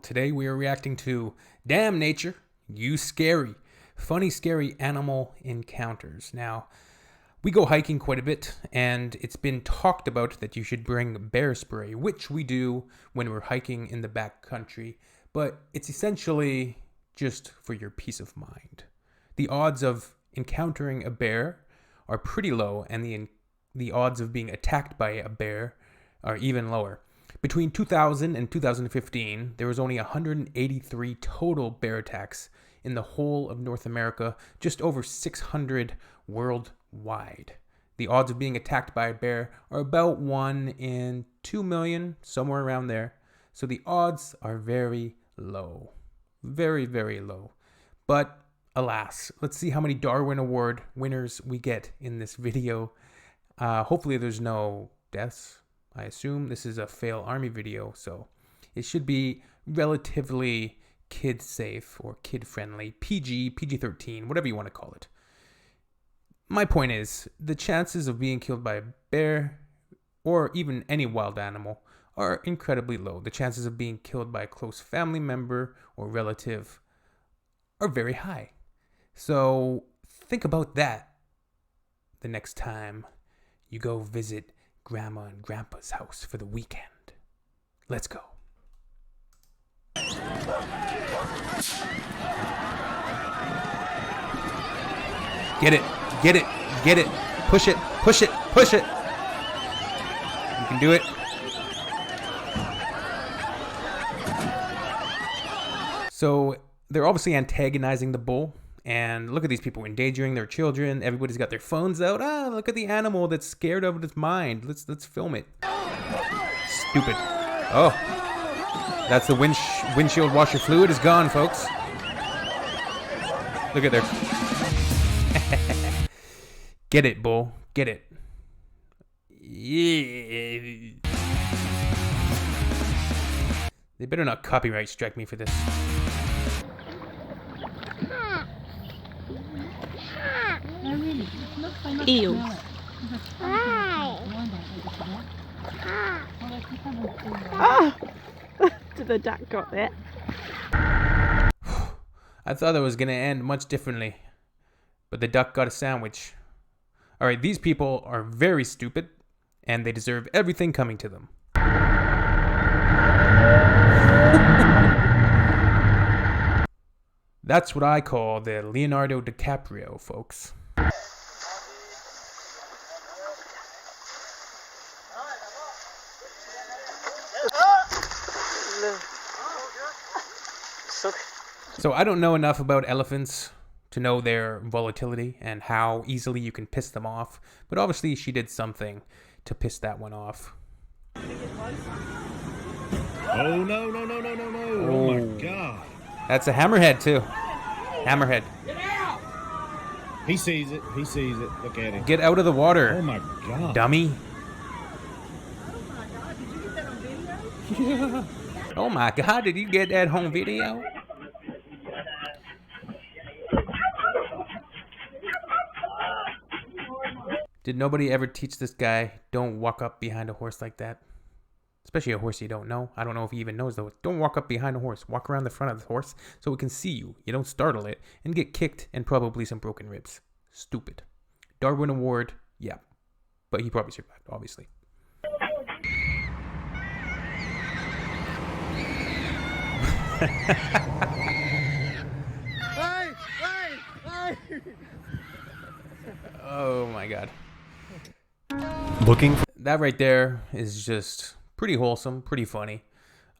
Today we are reacting to Damn Nature, You Scary, funny scary animal encounters. Now, we go hiking quite a bit, and it's been talked about that you should bring bear spray, which we do when we're hiking in the backcountry, but it's essentially just for your peace of mind. The odds of encountering a bear are pretty low, and the odds of being attacked by a bear are even lower. Between 2000 and 2015, there was only 183 total bear attacks in the whole of North America, just over 600 worldwide. The odds of being attacked by a bear are about 1 in 2 million, somewhere around there. So the odds are very low. Very, very low. But alas, let's see how many Darwin Award winners we get in this video. Hopefully there's no deaths. I assume this is a fail army video, so it should be relatively kid safe or kid friendly, PG, PG-13, whatever you want to call it. My point is, the chances of being killed by a bear or even any wild animal are incredibly low. The chances of being killed by a close family member or relative are very high. So think about that the next time you go visit Grandma and Grandpa's house for the weekend. Let's go. Get it, get it, get it. Push it, push it, push it. You can do it. So they're obviously antagonizing the bull. And look at these people endangering their children. Everybody's got their phones out. Look at the animal that's scared out of its mind. Let's film it. Stupid. Oh, that's the windshield washer fluid is gone, folks. Look at there. Get it, bull. Get it. Yeah. They better not copyright strike me for this. Ew. Ah! Did the duck got it? I thought it was going to end much differently, but the duck got a sandwich. Alright, these people are very stupid, and they deserve everything coming to them. That's what I call the Leonardo DiCaprio, folks. So I don't know enough about elephants to know their volatility and how easily you can piss them off, but obviously she did something to piss that one off. Oh no, no, no, no, no, no. Oh my god. That's a hammerhead too. Hammerhead. Get out! He sees it. He sees it. Look at him. Get out of the water. Oh my god. Dummy. Oh my god, did you get that on video? Oh my god, did you get that home video? Did nobody ever teach this guy, don't walk up behind a horse like that? Especially a horse you don't know. I don't know if he even knows though. Don't walk up behind a horse. Walk around the front of the horse so it can see you. You don't startle it and get kicked and probably some broken ribs. Stupid. Darwin Award, yeah. But he probably survived, obviously. Oh my god. Looking for That right there is just pretty wholesome, pretty funny.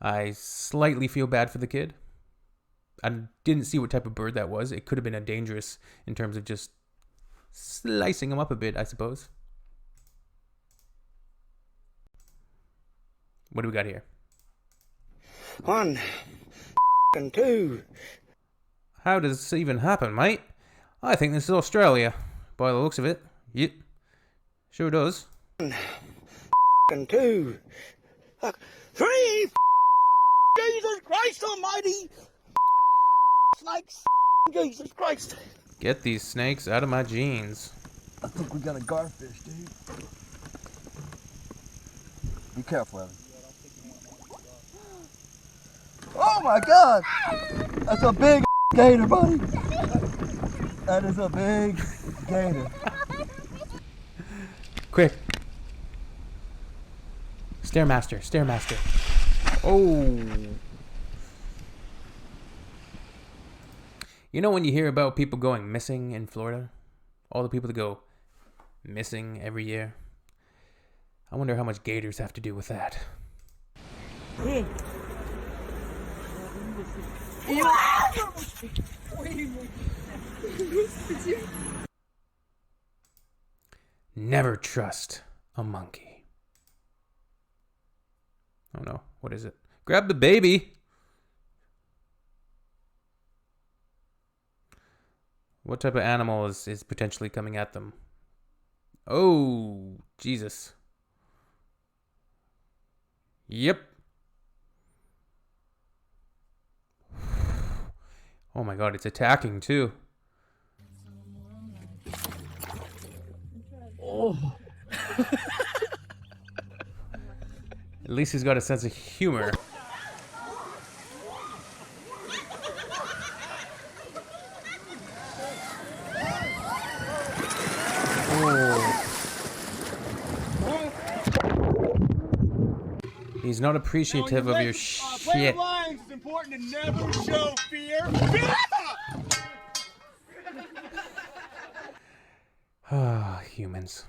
I slightly feel bad for the kid. I didn't see what type of bird that was. It could have been a dangerous in terms of just slicing him up a bit, I suppose. What do we got here? 1 and 2. How does this even happen, mate? I think this is Australia, by the looks of it. Yep. Sure does. 1 and 2. 3. Jesus Christ Almighty! Snakes! Jesus Christ! Get these snakes out of my jeans. I think we got a garfish, dude. Be careful, Evan. Oh my God! That's a big gator, buddy. That is a big gator. Quick. Stairmaster, Stairmaster. Oh. You know when you hear about people going missing in Florida? All the people that go missing every year? I wonder how much gators have to do with that. Never trust a monkey. Oh no, what is it? Grab the baby! What type of animal is potentially coming at them? Oh, Jesus. Yep. Oh my God, it's attacking too. Oh. At least he's got a sense of humor. He's not appreciative of your shit. It's important to never show fear. Ah, humans.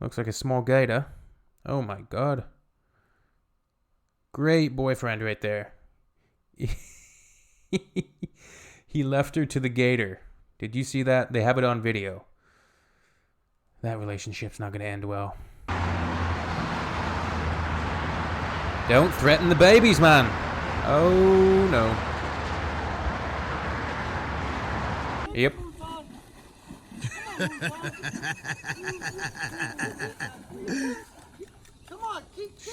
Looks like a small gator. Oh my God. Great boyfriend right there. He left her to the gator. Did you see that? They have it on video. That relationship's not going to end well. Don't threaten the babies, man. Oh, no. Yep.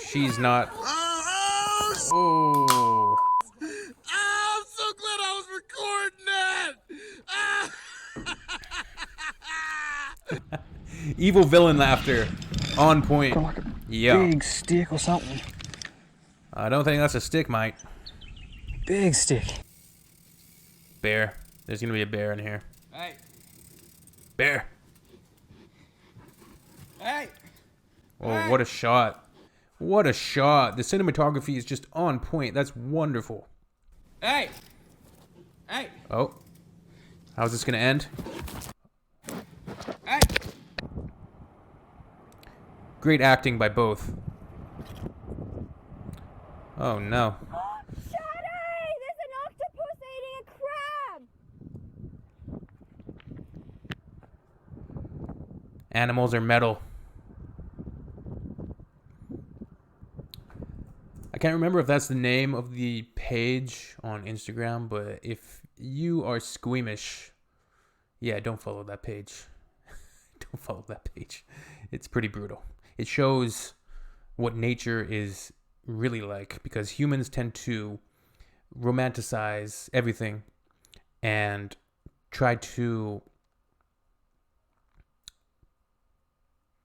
She's not. Oh. I'm so glad I was recording that. Evil villain laughter. On point. Yeah. Big stick or something. I don't think that's a stick, mate. Big stick. Bear. There's gonna be a bear in here. Hey. Bear. Hey. Oh, what a shot. What a shot. The cinematography is just on point. That's wonderful. Hey. Hey. Oh. How's this gonna end? Hey. Great acting by both. Oh no. Shaddy! There's an octopus eating a crab! Animals are metal. I can't remember if that's the name of the page on Instagram, but if you are squeamish, yeah, don't follow that page. Don't follow that page. It's pretty brutal. It shows what nature is really like, because humans tend to romanticize everything and try to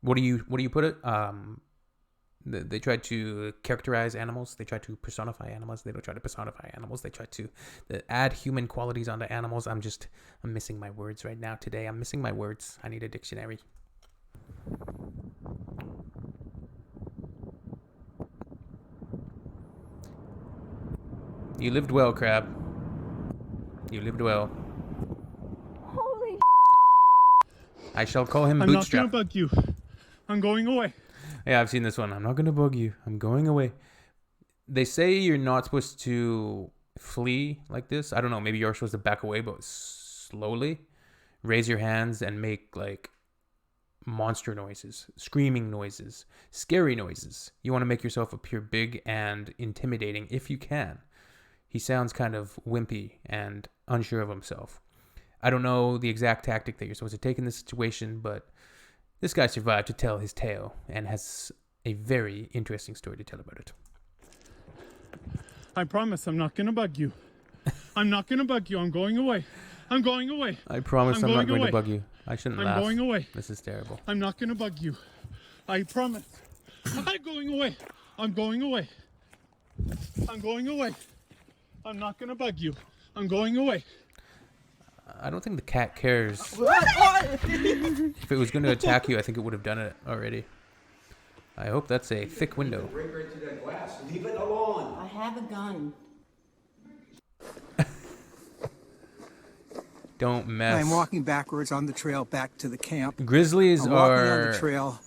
what do you put it? They try to characterize animals. They try to personify animals. They don't try to personify animals. They try to add human qualities onto animals. I'm missing my words right now today. I'm missing my words. I need a dictionary. You lived well, Crab. You lived well. Holy I shall call him I'm Bootstrap. not gonna bug you. I'm going away. Yeah, I've seen this one. I'm not going to bug you. I'm going away. They say you're not supposed to flee like this. I don't know. Maybe you're supposed to back away, but slowly. Raise your hands and make like monster noises, screaming noises, scary noises. You want to make yourself appear big and intimidating if you can. He sounds kind of wimpy and unsure of himself. I don't know the exact tactic that you're supposed to take in this situation, but this guy survived to tell his tale and has a very interesting story to tell about it. I promise I'm not gonna bug you. I'm not gonna bug you. I'm going away. I'm going away. I promise I'm not going to bug you. I shouldn't laugh. I'm going away. This is terrible. I'm not gonna bug you. I promise. I'm going away. I'm going away. I'm going away. I'm not gonna bug you. I'm going away. I don't think the cat cares. If it was going to attack you, I think it would have done it already. I hope that's a thick window. Break right through that glass. Leave it alone. I have a gun. Don't mess. I'm walking backwards on the trail back to the camp. Grizzlies I'm walking on are the trail,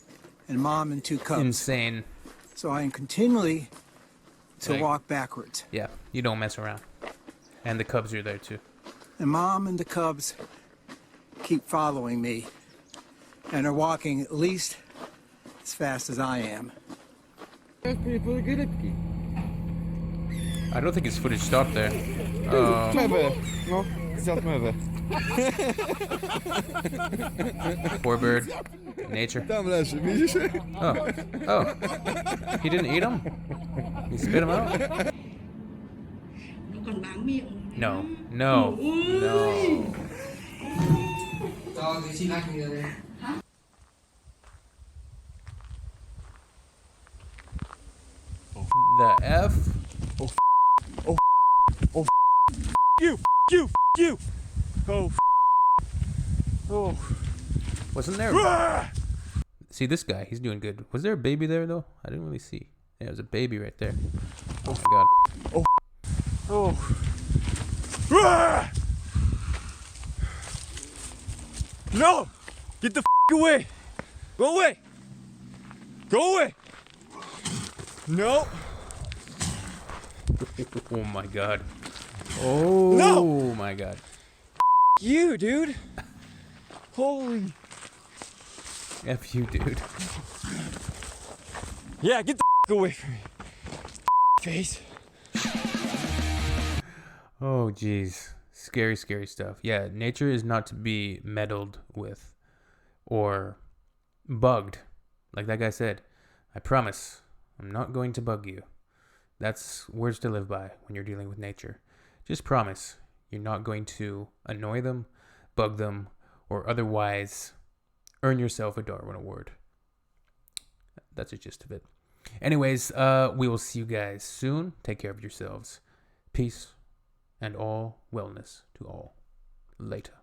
and Mom and 2 cubs. insane. So I am continually to Like- walk backwards. Yeah, you don't mess around. And the cubs are there too. And Mom and the cubs keep following me and are walking at least as fast as I am. I don't think his footage stopped there. Oh. Poor bird. Nature. Oh. Oh. He didn't eat him? He spit him out? No. No. No. The F? You. Oh. Oh. Wasn't there? See this guy, he's doing good. Was there a baby there though? I didn't really see. Yeah, there's a baby right there. Oh my god. Oh. No! Get the away! Go away! Go away! No! Oh my god. Oh No! my god. You, dude! Holy. F you, dude. Yeah, get the away from me. Face. Oh jeez. Scary, scary stuff. Yeah, nature is not to be meddled with or bugged. Like that guy said, I promise I'm not going to bug you. That's words to live by when you're dealing with nature. Just promise you're not going to annoy them, bug them, or otherwise earn yourself a Darwin Award. That's the gist of it. Anyways, we will see you guys soon. Take care of yourselves. Peace and all wellness to all. Later.